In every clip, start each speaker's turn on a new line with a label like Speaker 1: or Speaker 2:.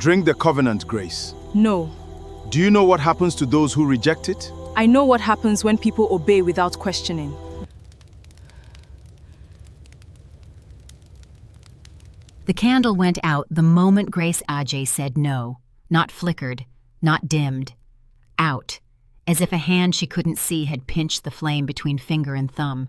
Speaker 1: Drink the covenant, Grace.
Speaker 2: No.
Speaker 1: Do you know what happens to those who reject it?
Speaker 2: I know what happens when people obey without questioning.
Speaker 3: The candle went out the moment Grace Adjei said no, not flickered, not dimmed. Out, as if a hand she couldn't see had pinched the flame between finger and thumb.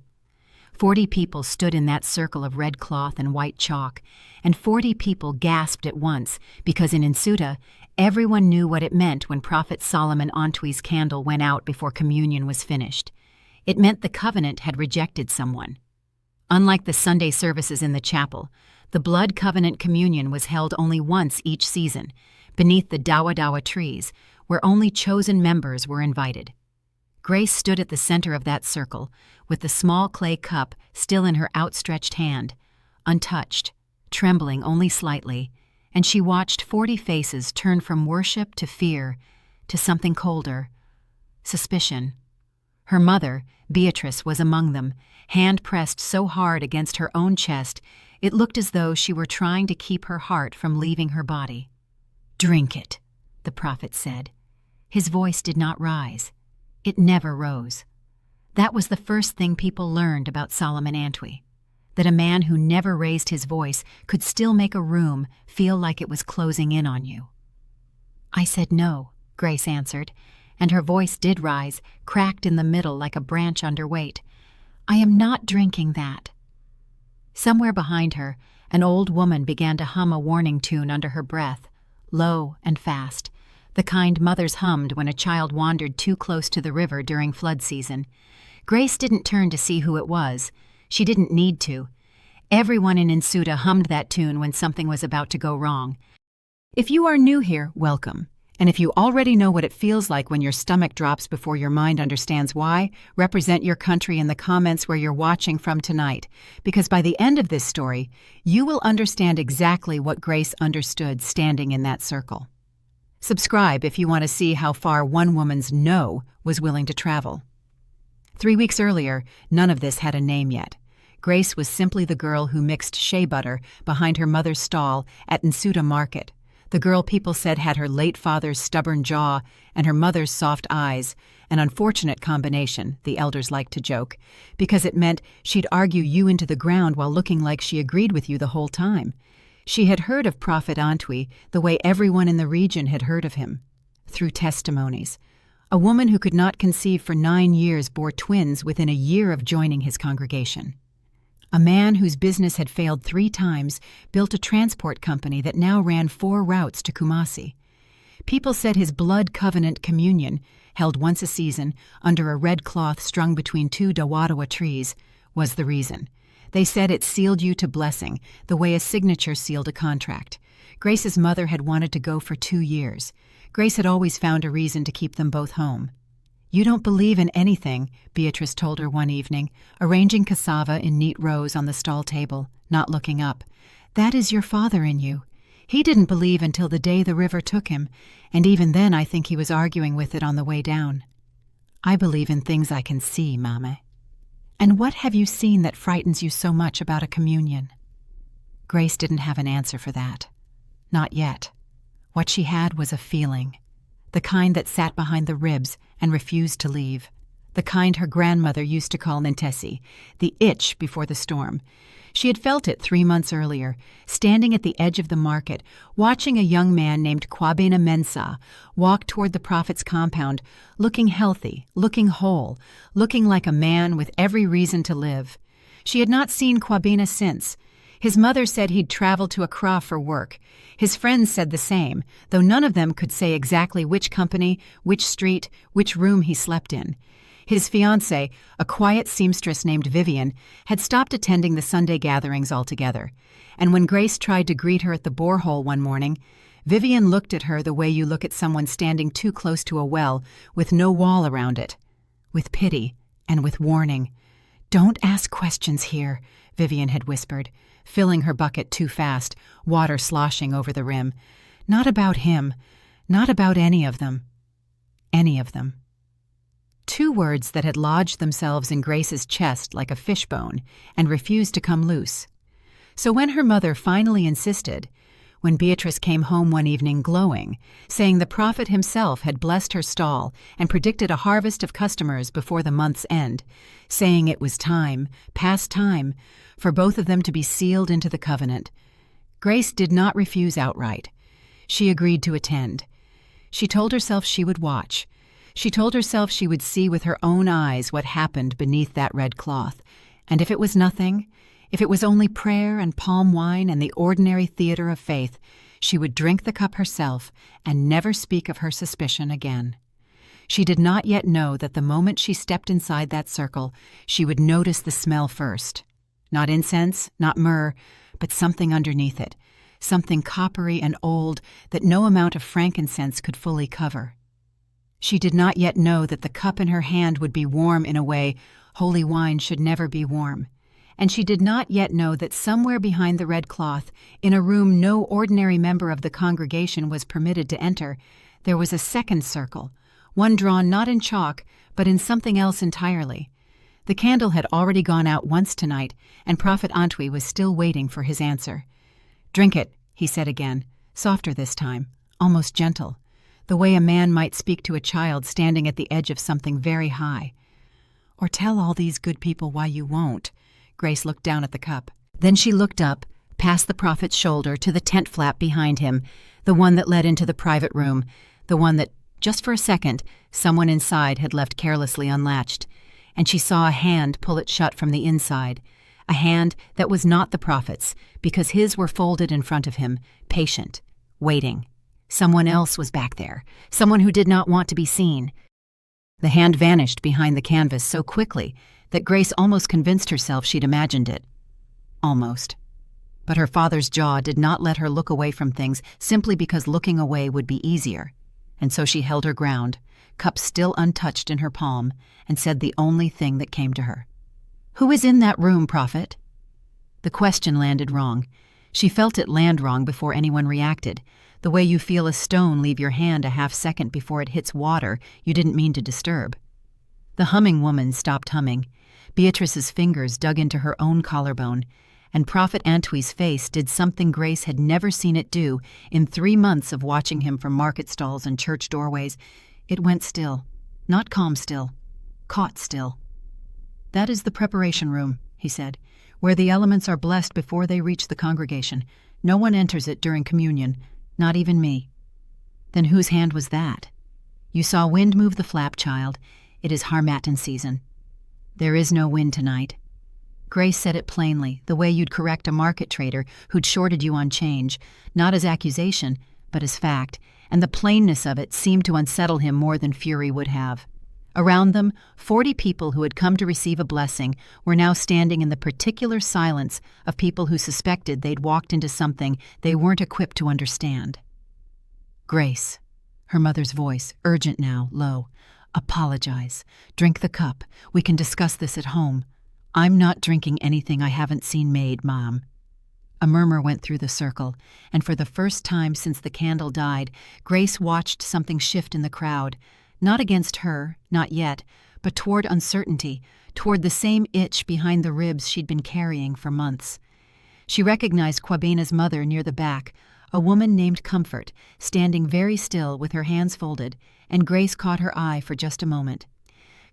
Speaker 3: 40 people stood in that circle of red cloth and white chalk, and 40 people gasped at once, because in Nsuta, everyone knew what it meant when Prophet Solomon Antwi's candle went out before communion was finished. It meant the covenant had rejected someone. Unlike the Sunday services in the chapel, the blood covenant communion was held only once each season, beneath the dawa trees, where only chosen members were invited. Grace stood at the center of that circle, with the small clay cup still in her outstretched hand, untouched, trembling only slightly, and she watched 40 faces turn from worship to fear, to something colder, suspicion. Her mother, Beatrice, was among them, hand pressed so hard against her own chest, it looked as though she were trying to keep her heart from leaving her body. "Drink it," the prophet said. His voice did not rise. It never rose. That was the first thing people learned about Solomon Antwi, that a man who never raised his voice could still make a room feel like it was closing in on you. "I said no," Grace answered, and her voice did rise, cracked in the middle like a branch under weight. "I am not drinking that." Somewhere behind her, an old woman began to hum a warning tune under her breath, low and fast, the kind mothers hummed when a child wandered too close to the river during flood season. Grace didn't turn to see who it was. She didn't need to. Everyone in Nsuta hummed that tune when something was about to go wrong. If you are new here, welcome. And if you already know what it feels like when your stomach drops before your mind understands why, represent your country in the comments where you're watching from tonight, because by the end of this story, you will understand exactly what Grace understood standing in that circle. Subscribe if you want to see how far one woman's no was willing to travel. 3 weeks earlier, none of this had a name yet. Grace was simply the girl who mixed shea butter behind her mother's stall at Nsuta Market. The girl people said had her late father's stubborn jaw and her mother's soft eyes, an unfortunate combination, the elders liked to joke, because it meant she'd argue you into the ground while looking like she agreed with you the whole time. She had heard of Prophet Antwi the way everyone in the region had heard of him, through testimonies. A woman who could not conceive for 9 years bore twins within a year of joining his congregation. A man whose business had failed 3 times built a transport company that now ran 4 routes to Kumasi. People said his blood covenant communion, held once a season under a red cloth strung between 2 dawa trees, was the reason. They said it sealed you to blessing, the way a signature sealed a contract. Grace's mother had wanted to go for 2 years. Grace had always found a reason to keep them both home. "You don't believe in anything," Beatrice told her one evening, arranging cassava in neat rows on the stall table, not looking up. "That is your father in you. He didn't believe until the day the river took him, and even then I think he was arguing with it on the way down. I believe in things I can see, Mame." "And what have you seen that frightens you so much about a communion?" Grace didn't have an answer for that. Not yet. What she had was a feeling. The kind that sat behind the ribs and refused to leave. The kind her grandmother used to call Ntesi, the itch before the storm. She had felt it 3 months earlier, standing at the edge of the market, watching a young man named Kwabena Mensah walk toward the prophet's compound, looking healthy, looking whole, looking like a man with every reason to live. She had not seen Kwabena since. His mother said he'd traveled to Accra for work. His friends said the same, though none of them could say exactly which company, which street, which room he slept in. His fiancée, a quiet seamstress named Vivian, had stopped attending the Sunday gatherings altogether. And when Grace tried to greet her at the borehole one morning, Vivian looked at her the way you look at someone standing too close to a well with no wall around it, with pity and with warning. "Don't ask questions here," Vivian had whispered, filling her bucket too fast, water sloshing over the rim. "Not about him. Not about any of them. Any of them." 2 words that had lodged themselves in Grace's chest like a fishbone and refused to come loose. So when her mother finally insisted, when Beatrice came home one evening glowing, saying the prophet himself had blessed her stall and predicted a harvest of customers before the month's end, saying it was time, past time, for both of them to be sealed into the covenant. Grace did not refuse outright. She agreed to attend. She told herself she would watch. She told herself she would see with her own eyes what happened beneath that red cloth, and if it was nothing, if it was only prayer and palm wine and the ordinary theater of faith, she would drink the cup herself and never speak of her suspicion again. She did not yet know that the moment she stepped inside that circle, she would notice the smell first. Not incense, not myrrh, but something underneath it, something coppery and old that no amount of frankincense could fully cover. She did not yet know that the cup in her hand would be warm in a way holy wine should never be warm. And she did not yet know that somewhere behind the red cloth, in a room no ordinary member of the congregation was permitted to enter, there was a second circle, one drawn not in chalk, but in something else entirely. The candle had already gone out once tonight, and Prophet Antwi was still waiting for his answer. "Drink it," he said again, softer this time, almost gentle, the way a man might speak to a child standing at the edge of something very high. "Or tell all these good people why you won't." Grace looked down at the cup. Then she looked up, past the prophet's shoulder to the tent flap behind him, the one that led into the private room, the one that, just for a second, someone inside had left carelessly unlatched, and she saw a hand pull it shut from the inside, a hand that was not the prophet's, because his were folded in front of him, patient, waiting. Someone else was back there, someone who did not want to be seen. The hand vanished behind the canvas so quickly that Grace almost convinced herself she'd imagined it. Almost. But her father's jaw did not let her look away from things simply because looking away would be easier, and so she held her ground, cup still untouched in her palm, and said the only thing that came to her. "Who is in that room, Prophet?" The question landed wrong. She felt it land wrong before anyone reacted, the way you feel a stone leave your hand a half-second before it hits water you didn't mean to disturb. The humming woman stopped humming. Beatrice's fingers dug into her own collarbone, and Prophet Antwi's face did something Grace had never seen it do in 3 months of watching him from market stalls and church doorways. It went still, not calm still, caught still. "That is the preparation room," he said, "where the elements are blessed before they reach the congregation. No one enters it during communion, not even me." "Then whose hand was that?" "You saw wind move the flap, child. It is harmattan season." "There is no wind tonight." Grace said it plainly, the way you'd correct a market trader who'd shorted you on change, not as accusation, but as fact, and the plainness of it seemed to unsettle him more than fury would have. Around them, 40 people who had come to receive a blessing were now standing in the particular silence of people who suspected they'd walked into something they weren't equipped to understand. "Grace," her mother's voice, urgent now, low, "apologize. Drink the cup. We can discuss this at home. I'm not drinking anything I haven't seen made, Mom." A murmur went through the circle, and for the first time since the candle died, Grace watched something shift in the crowd, not against her, not yet, but toward uncertainty, toward the same itch behind the ribs she'd been carrying for months. She recognized Kwabena's mother near the back, a woman named Comfort, standing very still with her hands folded, and Grace caught her eye for just a moment.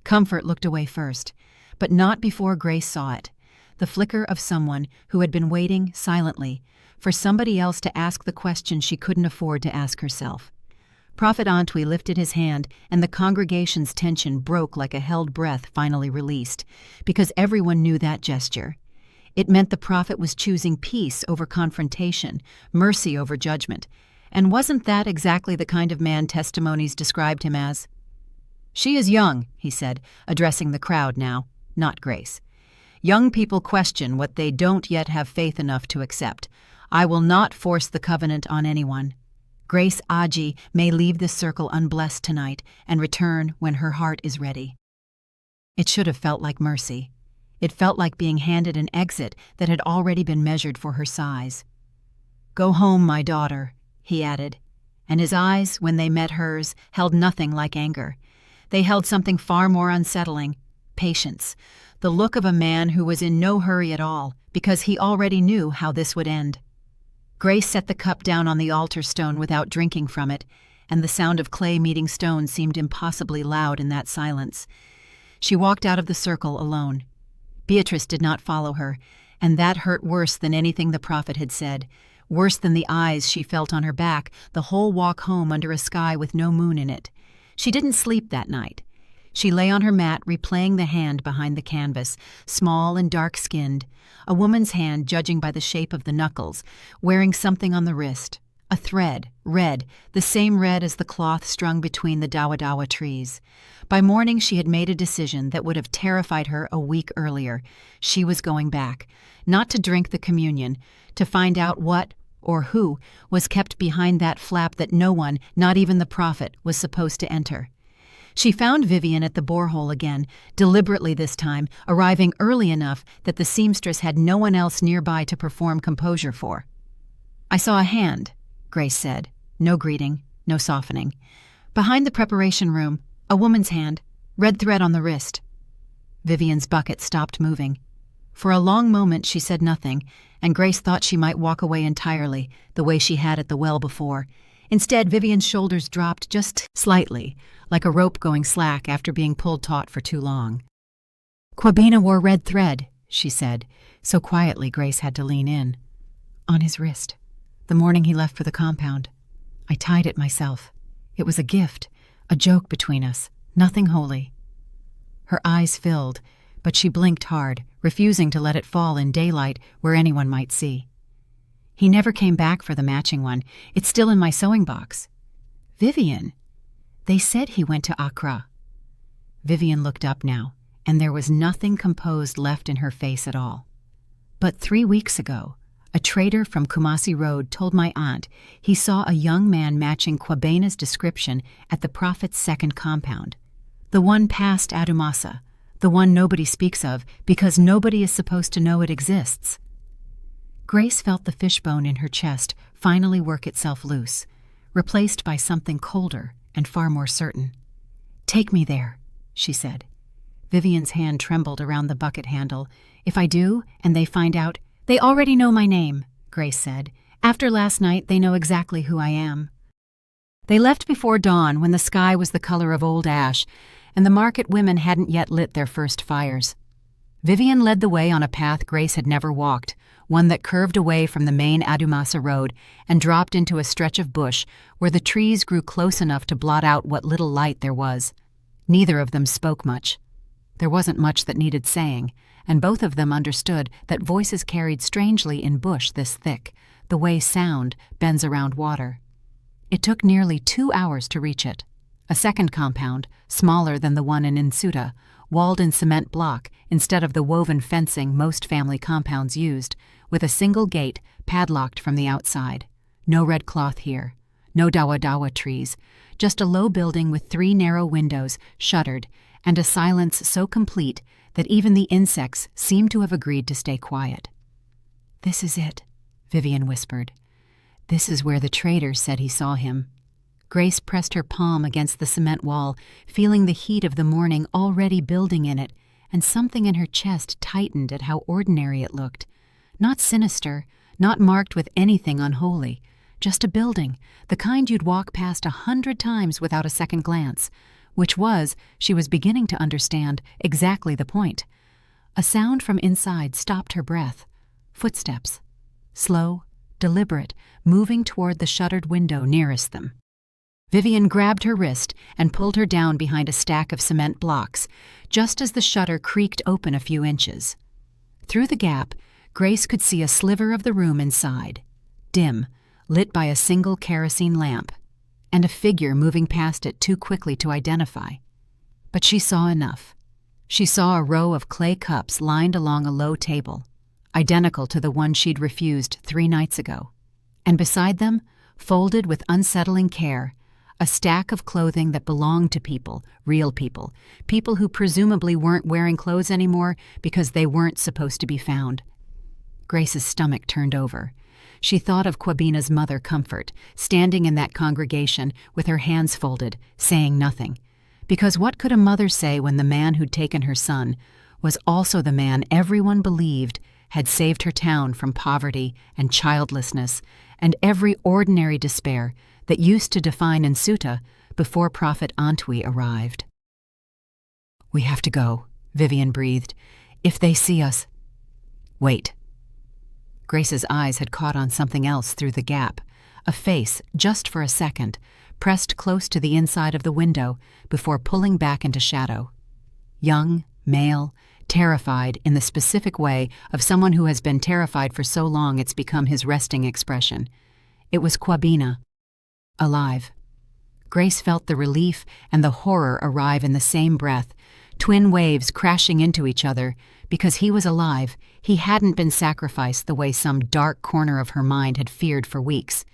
Speaker 3: Comfort looked away first, but not before Grace saw it, the flicker of someone who had been waiting silently for somebody else to ask the question she couldn't afford to ask herself. Prophet Antwi lifted his hand, and the congregation's tension broke like a held breath finally released, because everyone knew that gesture. It meant the prophet was choosing peace over confrontation, mercy over judgment. And wasn't that exactly the kind of man testimonies described him as? "She is young," he said, addressing the crowd now, not Grace. "Young people question what they don't yet have faith enough to accept. I will not force the covenant on anyone. Grace Adjei may leave this circle unblessed tonight and return when her heart is ready." It should have felt like mercy. It felt like being handed an exit that had already been measured for her size. "Go home, my daughter," he added, and his eyes, when they met hers, held nothing like anger. They held something far more unsettling, patience, the look of a man who was in no hurry at all, because he already knew how this would end. Grace set the cup down on the altar stone without drinking from it, and the sound of clay meeting stone seemed impossibly loud in that silence. She walked out of the circle alone. Beatrice did not follow her, and that hurt worse than anything the prophet had said, worse than the eyes she felt on her back the whole walk home under a sky with no moon in it. She didn't sleep that night. She lay on her mat replaying the hand behind the canvas, small and dark-skinned, a woman's hand judging by the shape of the knuckles, wearing something on the wrist, a thread, red, the same red as the cloth strung between the dawa-dawa trees. By morning she had made a decision that would have terrified her a week earlier. She was going back, not to drink the communion, to find out what, or who, was kept behind that flap that no one, not even the prophet, was supposed to enter. She found Vivian at the borehole again, deliberately this time, arriving early enough that the seamstress had no one else nearby to perform composure for. "I saw a hand," Grace said. No greeting, no softening. "Behind the preparation room, a woman's hand, red thread on the wrist." Vivian's bucket stopped moving. For a long moment she said nothing, and Grace thought she might walk away entirely, the way she had at the well before. Instead, Vivian's shoulders dropped just slightly, like a rope going slack after being pulled taut for too long. "Kwabena wore red thread," she said, so quietly Grace had to lean in. "On his wrist. The morning he left for the compound. I tied it myself. It was a gift, a joke between us, nothing holy." Her eyes filled, but she blinked hard, refusing to let it fall in daylight where anyone might see. "He never came back for the matching one. It's still in my sewing box." "Vivian, they said he went to Accra." Vivian looked up now, and there was nothing composed left in her face at all. "But 3 weeks ago, a trader from Kumasi Road told my aunt he saw a young man matching Kwabena's description at the prophet's second compound. The one past Adumasa, the one nobody speaks of because nobody is supposed to know it exists." Grace felt the fishbone in her chest finally work itself loose, replaced by something colder and far more certain. "Take me there," she said. Vivian's hand trembled around the bucket handle. "If I do, and they find out—" "They already know my name," Grace said. "After last night, they know exactly who I am." They left before dawn when the sky was the color of old ash, and the market women hadn't yet lit their first fires. Vivian led the way on a path Grace had never walked, one that curved away from the main Adumasa road and dropped into a stretch of bush where the trees grew close enough to blot out what little light there was. Neither of them spoke much. There wasn't much that needed saying, and both of them understood that voices carried strangely in bush this thick, the way sound bends around water. It took nearly 2 hours to reach it. A second compound, smaller than the one in Nsuta, walled in cement block instead of the woven fencing most family compounds used, with a single gate padlocked from the outside. No red cloth here, no dawa-dawa trees, just a low building with 3 narrow windows, shuttered, and a silence so complete that even the insects seemed to have agreed to stay quiet. "This is it," Vivian whispered. "This is where the trader said he saw him." Grace pressed her palm against the cement wall, feeling the heat of the morning already building in it, and something in her chest tightened at how ordinary it looked. Not sinister, not marked with anything unholy, just a building, the kind you'd walk past 100 times without a second glance, which was, she was beginning to understand, exactly the point. A sound from inside stopped her breath. Footsteps. Slow, deliberate, moving toward the shuttered window nearest them. Vivian grabbed her wrist and pulled her down behind a stack of cement blocks, just as the shutter creaked open a few inches. Through the gap, Grace could see a sliver of the room inside, dim, lit by a single kerosene lamp, and a figure moving past it too quickly to identify. But she saw enough. She saw a row of clay cups lined along a low table, identical to the one she'd refused 3 nights ago, and beside them, folded with unsettling care, a stack of clothing that belonged to people, real people, people who presumably weren't wearing clothes anymore because they weren't supposed to be found. Grace's stomach turned over. She thought of Kwabena's mother, Comfort, standing in that congregation with her hands folded, saying nothing. Because what could a mother say when the man who'd taken her son was also the man everyone believed had saved her town from poverty and childlessness and every ordinary despair that used to define Nsuta before Prophet Antwi arrived. "We have to go," Vivian breathed. "If they see us—" "Wait." Grace's eyes had caught on something else through the gap, a face, just for a second, pressed close to the inside of the window before pulling back into shadow. Young, male, terrified in the specific way of someone who has been terrified for so long it's become his resting expression. It was Kwabena. Alive. Grace felt the relief and the horror arrive in the same breath, twin waves crashing into each other. Because he was alive, he hadn't been sacrificed the way some dark corner of her mind had feared for weeks.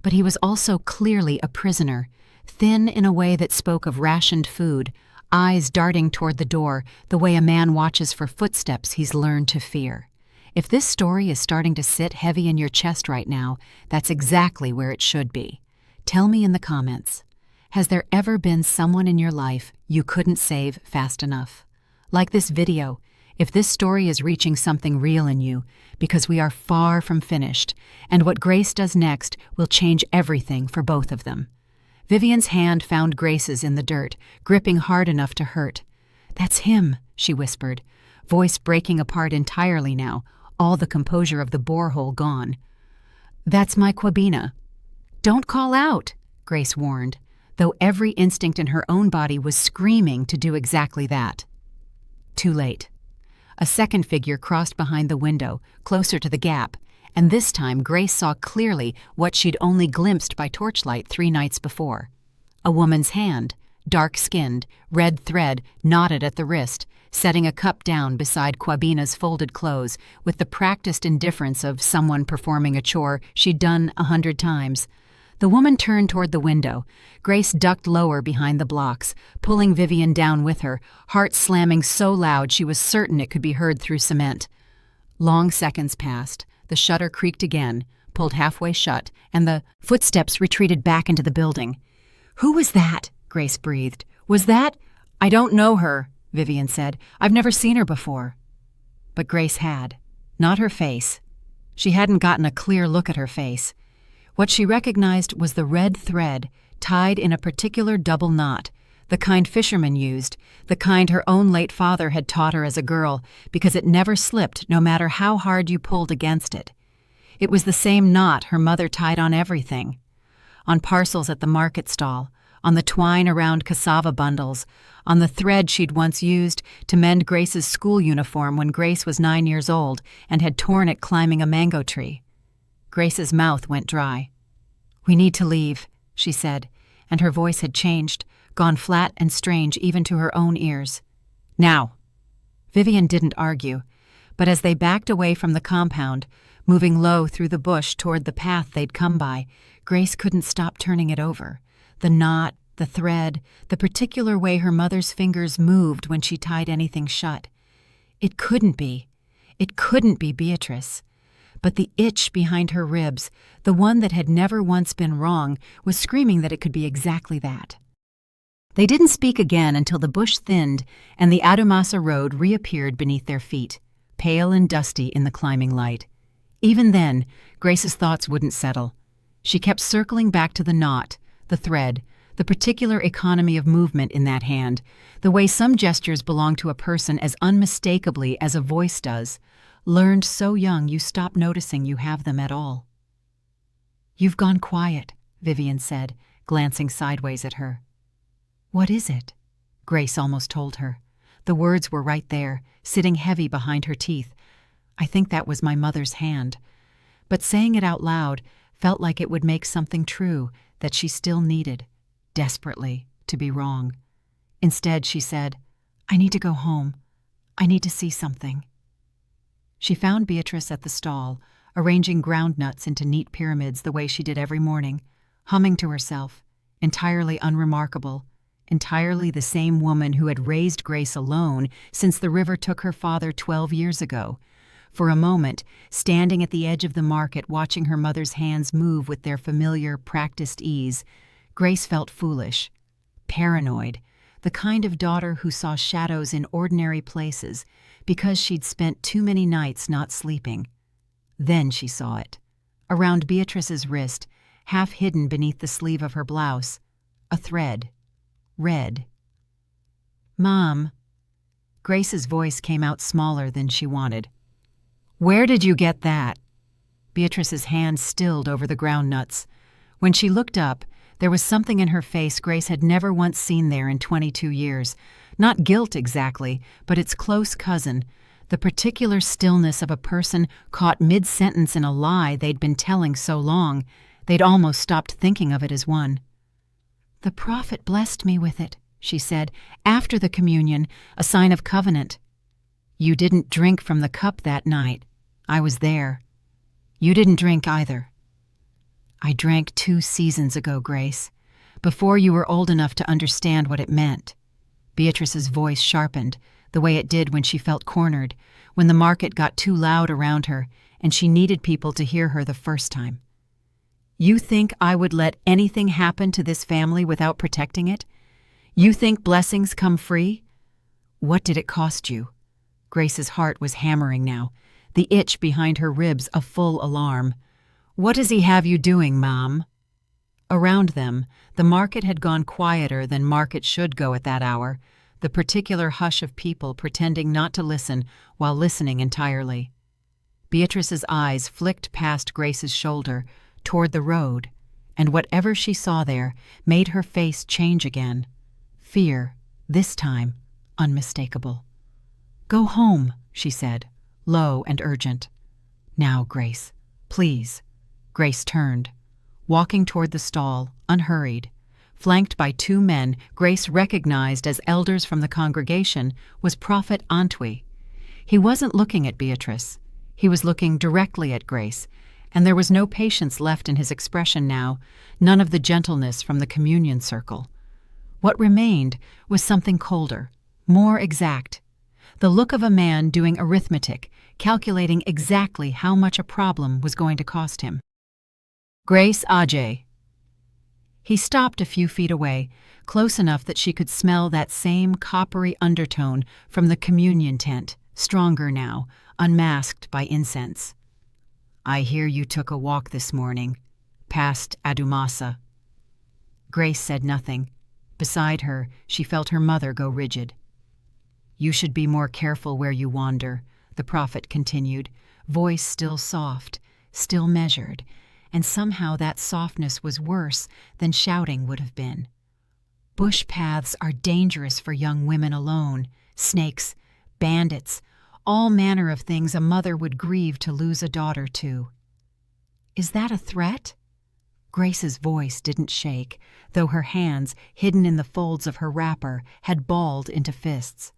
Speaker 3: But he was also clearly a prisoner, thin in a way that spoke of rationed food, eyes darting toward the door the way a man watches for footsteps he's learned to fear. If this story is starting to sit heavy in your chest right now, that's exactly where it should be. Tell me in the comments, has there ever been someone in your life you couldn't save fast enough? Like this video, if this story is reaching something real in you, because we are far from finished, and what Grace does next will change everything for both of them. Vivian's hand found Grace's in the dirt, gripping hard enough to hurt. "That's him," she whispered, voice breaking apart entirely now, all the composure of the borehole gone. "That's my Kwabena." "Don't call out," Grace warned, though every instinct in her own body was screaming to do exactly that. Too late. A second figure crossed behind the window, closer to the gap, and this time Grace saw clearly what she'd only glimpsed by torchlight 3 nights before. A woman's hand, dark-skinned, red thread knotted at the wrist, setting a cup down beside Kwabena's folded clothes with the practiced indifference of someone performing a chore she'd done 100 times. The woman turned toward the window. Grace ducked lower behind the blocks, pulling Vivian down with her, heart slamming so loud she was certain it could be heard through cement. Long seconds passed. The shutter creaked again, pulled halfway shut, and the footsteps retreated back into the building. "Who was that?" Grace breathed. "Was that—" "I don't know her," Vivian said. "I've never seen her before." But Grace had. Not her face. She hadn't gotten a clear look at her face. What she recognized was the red thread tied in a particular double knot, the kind fishermen used, the kind her own late father had taught her as a girl, because it never slipped no matter how hard you pulled against it. It was the same knot her mother tied on everything. On parcels at the market stall, on the twine around cassava bundles, on the thread she'd once used to mend Grace's school uniform when Grace was 9 years old and had torn it climbing a mango tree. Grace's mouth went dry. "We need to leave," she said, and her voice had changed, gone flat and strange even to her own ears. "Now!" Vivian didn't argue, but as they backed away from the compound, moving low through the bush toward the path they'd come by, Grace couldn't stop turning it over. The knot, the thread, the particular way her mother's fingers moved when she tied anything shut. It couldn't be. It couldn't be Beatrice. But the itch behind her ribs, the one that had never once been wrong, was screaming that it could be exactly that. They didn't speak again until the bush thinned and the Adumasa road reappeared beneath their feet, pale and dusty in the climbing light. Even then, Grace's thoughts wouldn't settle. She kept circling back to the knot, the thread, the particular economy of movement in that hand, the way some gestures belong to a person as unmistakably as a voice does, learned so young you stop noticing you have them at all. "You've gone quiet," Vivian said, glancing sideways at her. "What is it?" Grace almost told her. The words were right there, sitting heavy behind her teeth. "I think that was my mother's hand." But saying it out loud felt like it would make something true that she still needed, desperately, to be wrong. Instead, she said, "I need to go home. I need to see something." She found Beatrice at the stall, arranging ground nuts into neat pyramids the way she did every morning, humming to herself, entirely unremarkable, entirely the same woman who had raised Grace alone since the river took her father 12 years ago. For a moment, standing at the edge of the market watching her mother's hands move with their familiar, practiced ease, Grace felt foolish, paranoid, the kind of daughter who saw shadows in ordinary places because she'd spent too many nights not sleeping. Then she saw it. Around Beatrice's wrist, half hidden beneath the sleeve of her blouse, a thread. Red. "Mom." Grace's voice came out smaller than she wanted. "Where did you get that?" Beatrice's hand stilled over the ground nuts. When she looked up, there was something in her face Grace had never once seen there in 22 years. Not guilt exactly, but its close cousin, the particular stillness of a person caught mid-sentence in a lie they'd been telling so long, they'd almost stopped thinking of it as one. "The prophet blessed me with it," she said, "after the communion, a sign of covenant." "You didn't drink from the cup that night. I was there. You didn't drink either." "I drank 2 seasons ago, Grace, before you were old enough to understand what it meant." Beatrice's voice sharpened, the way it did when she felt cornered, when the market got too loud around her and she needed people to hear her the first time. "You think I would let anything happen to this family without protecting it? You think blessings come free? What did it cost you?" Grace's heart was hammering now, the itch behind her ribs a full alarm. "What does he have you doing, Mom?" Around them, the market had gone quieter than market should go at that hour, the particular hush of people pretending not to listen while listening entirely. Beatrice's eyes flicked past Grace's shoulder, toward the road, and whatever she saw there made her face change again. Fear, this time, unmistakable. "Go home," she said, low and urgent. "Now, Grace, please." Grace turned, walking toward the stall, unhurried. Flanked by 2 men Grace recognized as elders from the congregation was Prophet Antwi. He wasn't looking at Beatrice. He was looking directly at Grace, and there was no patience left in his expression now, none of the gentleness from the communion circle. What remained was something colder, more exact. The look of a man doing arithmetic, calculating exactly how much a problem was going to cost him. "Grace Adjei." He stopped a few feet away, close enough that she could smell that same coppery undertone from the communion tent, stronger now, unmasked by incense. "I hear you took a walk this morning, past Adumasa." Grace said nothing. Beside her, she felt her mother go rigid. "You should be more careful where you wander," the prophet continued, voice still soft, still measured, and somehow that softness was worse than shouting would have been. "Bush paths are dangerous for young women alone, snakes, bandits, all manner of things a mother would grieve to lose a daughter to." "Is that a threat?" Grace's voice didn't shake, though her hands, hidden in the folds of her wrapper, had balled into fists.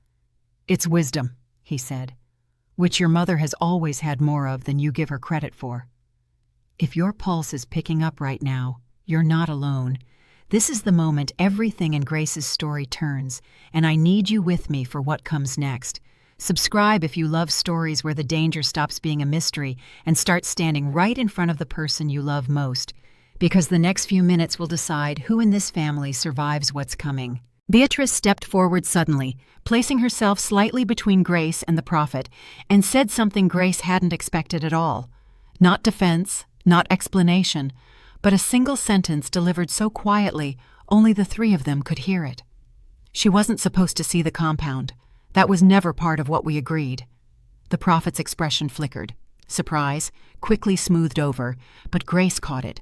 Speaker 3: "It's wisdom," he said, "which your mother has always had more of than you give her credit for. If your pulse is picking up right now, you're not alone. This is the moment everything in Grace's story turns, and I need you with me for what comes next. Subscribe if you love stories where the danger stops being a mystery and starts standing right in front of the person you love most, because the next few minutes will decide who in this family survives what's coming." Beatrice stepped forward suddenly, placing herself slightly between Grace and the prophet, and said something Grace hadn't expected at all. Not defense, not explanation, but a single sentence delivered so quietly only the 3 of them could hear it. "She wasn't supposed to see the compound. That was never part of what we agreed." The prophet's expression flickered. Surprise, quickly smoothed over, but Grace caught it.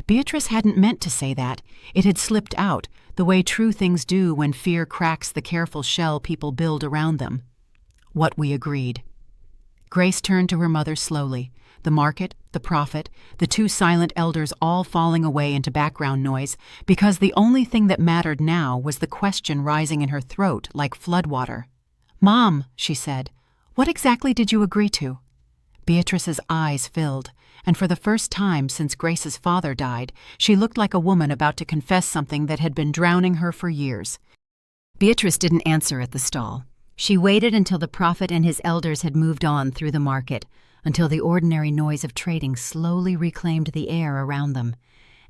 Speaker 3: Beatrice hadn't meant to say that. It had slipped out, the way true things do when fear cracks the careful shell people build around them. "What we agreed." Grace turned to her mother slowly, the market, the prophet, the 2 silent elders all falling away into background noise, because the only thing that mattered now was the question rising in her throat like floodwater. "Mom," she said, "what exactly did you agree to?" Beatrice's eyes filled, and for the first time since Grace's father died, she looked like a woman about to confess something that had been drowning her for years. Beatrice didn't answer at the stall. She waited until the prophet and his elders had moved on through the market, until the ordinary noise of trading slowly reclaimed the air around them.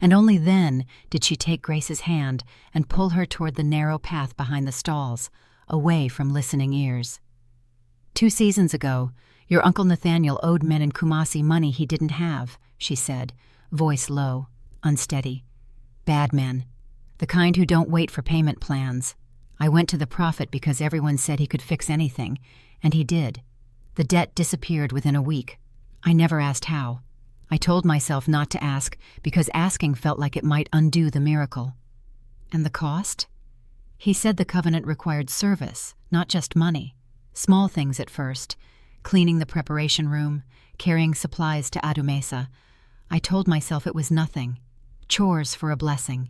Speaker 3: and only then did she take Grace's hand and pull her toward the narrow path behind the stalls, away from listening ears. 2 seasons ago, your Uncle Nathaniel owed men in Kumasi money he didn't have, she said, voice low, unsteady. Bad men. The kind who don't wait for payment plans. I went to the prophet because everyone said he could fix anything, and he did. The debt disappeared within a week. I never asked how. I told myself not to ask because asking felt like it might undo the miracle. And the cost? He said the covenant required service, not just money. Small things at first. Cleaning the preparation room, carrying supplies to Adumasa. I told myself it was nothing. Chores for a blessing.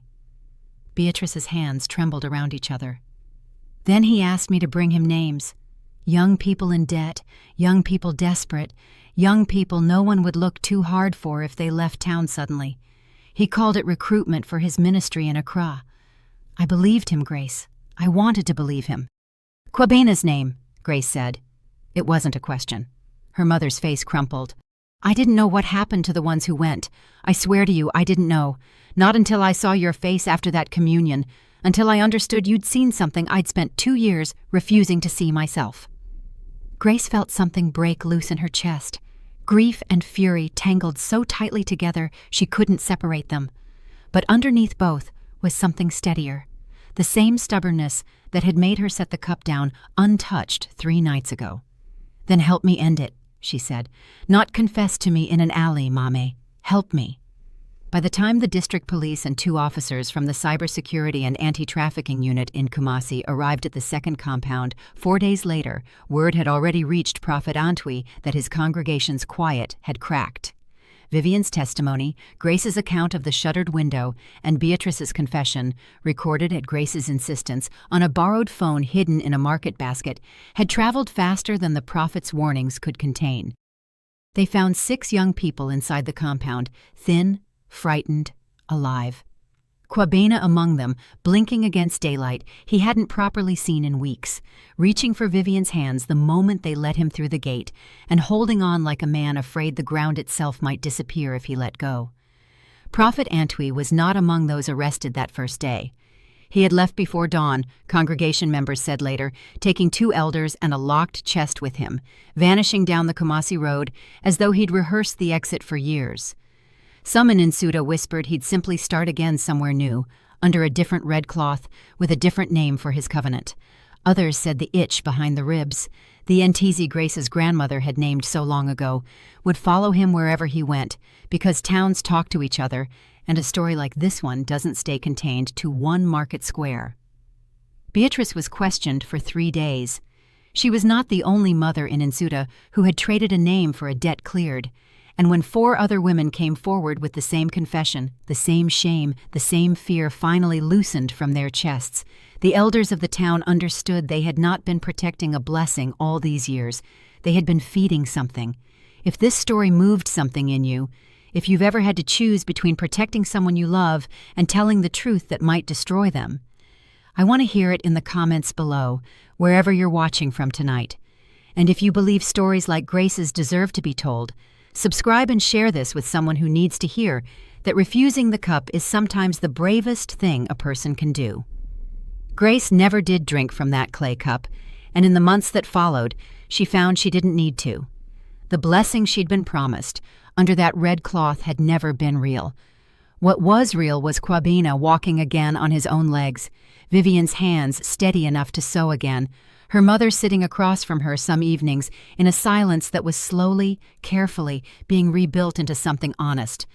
Speaker 3: Beatrice's hands trembled around each other. Then he asked me to bring him names. Young people in debt, young people desperate, young people no one would look too hard for if they left town suddenly. He called it recruitment for his ministry in Accra. I believed him, Grace. I wanted to believe him. Kwabena's name, Grace said. It wasn't a question. Her mother's face crumpled. I didn't know what happened to the ones who went. I swear to you, I didn't know. Not until I saw your face after that communion, until I understood you'd seen something I'd spent 2 years refusing to see myself. Grace felt something break loose in her chest. Grief and fury tangled so tightly together she couldn't separate them. But underneath both was something steadier, the same stubbornness that had made her set the cup down untouched 3 nights ago. Then help me end it, she said. Not confess to me in an alley, Mame. Help me. By the time the district police and 2 officers from the cybersecurity and anti-trafficking unit in Kumasi arrived at the second compound, 4 days later, word had already reached Prophet Antwi that his congregation's quiet had cracked. Vivian's testimony, Grace's account of the shuttered window, and Beatrice's confession, recorded at Grace's insistence on a borrowed phone hidden in a market basket, had traveled faster than the prophet's warnings could contain. They found 6 young people inside the compound, thin, frightened, alive. Kwabena among them, blinking against daylight he hadn't properly seen in weeks, reaching for Vivian's hands the moment they let him through the gate, and holding on like a man afraid the ground itself might disappear if he let go. Prophet Antwi was not among those arrested that first day. He had left before dawn, congregation members said later, taking 2 elders and a locked chest with him, vanishing down the Kumasi road as though he'd rehearsed the exit for years. Some in Nsuda whispered he'd simply start again somewhere new, under a different red cloth, with a different name for his covenant. Others said the itch behind the ribs, the Ntz Grace's grandmother had named so long ago, would follow him wherever he went, because towns talk to each other, and a story like this one doesn't stay contained to one market square. Beatrice was questioned for 3 days. She was not the only mother in Nsuda who had traded a name for a debt cleared. And when 4 other women came forward with the same confession, the same shame, the same fear finally loosened from their chests, the elders of the town understood they had not been protecting a blessing all these years. They had been feeding something. If this story moved something in you, if you've ever had to choose between protecting someone you love and telling the truth that might destroy them, I want to hear it in the comments below, wherever you're watching from tonight. And if you believe stories like Grace's deserve to be told, subscribe and share this with someone who needs to hear that refusing the cup is sometimes the bravest thing a person can do. Grace never did drink from that clay cup, and in the months that followed, she found she didn't need to. The blessing she'd been promised under that red cloth had never been real. What was real was Kwabena walking again on his own legs, Vivian's hands steady enough to sew again, her mother sitting across from her some evenings in a silence that was slowly, carefully being rebuilt into something honest.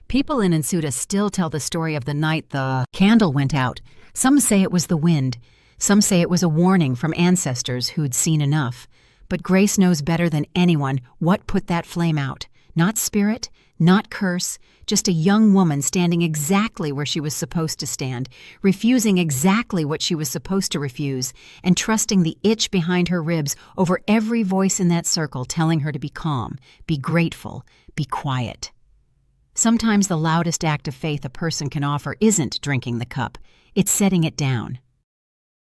Speaker 3: People in Nsuda still tell the story of the night the candle went out. Some say it was the wind. Some say it was a warning from ancestors who'd seen enough. But Grace knows better than anyone what put that flame out. Not spirit, not curse, just a young woman standing exactly where she was supposed to stand, refusing exactly what she was supposed to refuse, and trusting the itch behind her ribs over every voice in that circle telling her to be calm, be grateful, be quiet. Sometimes the loudest act of faith a person can offer isn't drinking the cup, it's setting it down.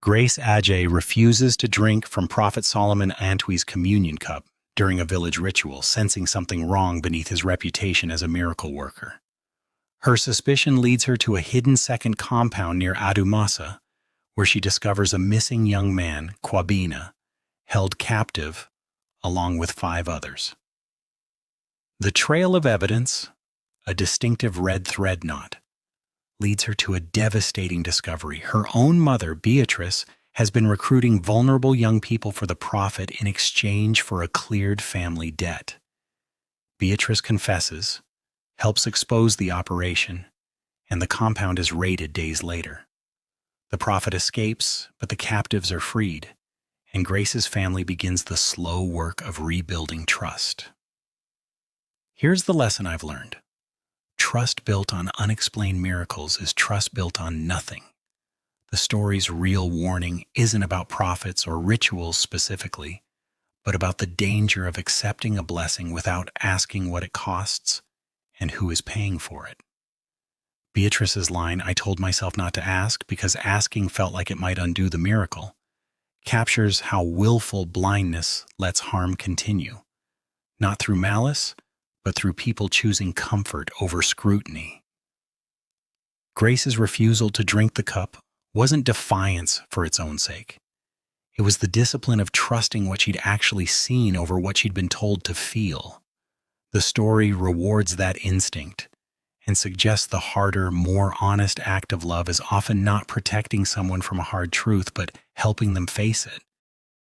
Speaker 4: Grace Adjei refuses to drink from Prophet Solomon Antwi's communion cup during a village ritual, sensing something wrong beneath his reputation as a miracle worker. Her suspicion leads her to a hidden second compound near Adumasa, where she discovers a missing young man, Kwabena, held captive along with 5 others. The trail of evidence, a distinctive red thread knot, leads her to a devastating discovery. Her own mother, Beatrice, has been recruiting vulnerable young people for the Prophet in exchange for a cleared family debt. Beatrice confesses, helps expose the operation, and the compound is raided days later. The Prophet escapes, but the captives are freed, and Grace's family begins the slow work of rebuilding trust. Here's the lesson I've learned. Trust built on unexplained miracles is trust built on nothing. The story's real warning isn't about prophets or rituals specifically, but about the danger of accepting a blessing without asking what it costs and who is paying for it. Beatrice's line, "I told myself not to ask because asking felt like it might undo the miracle," captures how willful blindness lets harm continue, not through malice, but through people choosing comfort over scrutiny. Grace's refusal to drink the cup wasn't defiance for its own sake. It was the discipline of trusting what she'd actually seen over what she'd been told to feel. The story rewards that instinct and suggests the harder, more honest act of love is often not protecting someone from a hard truth, but helping them face it.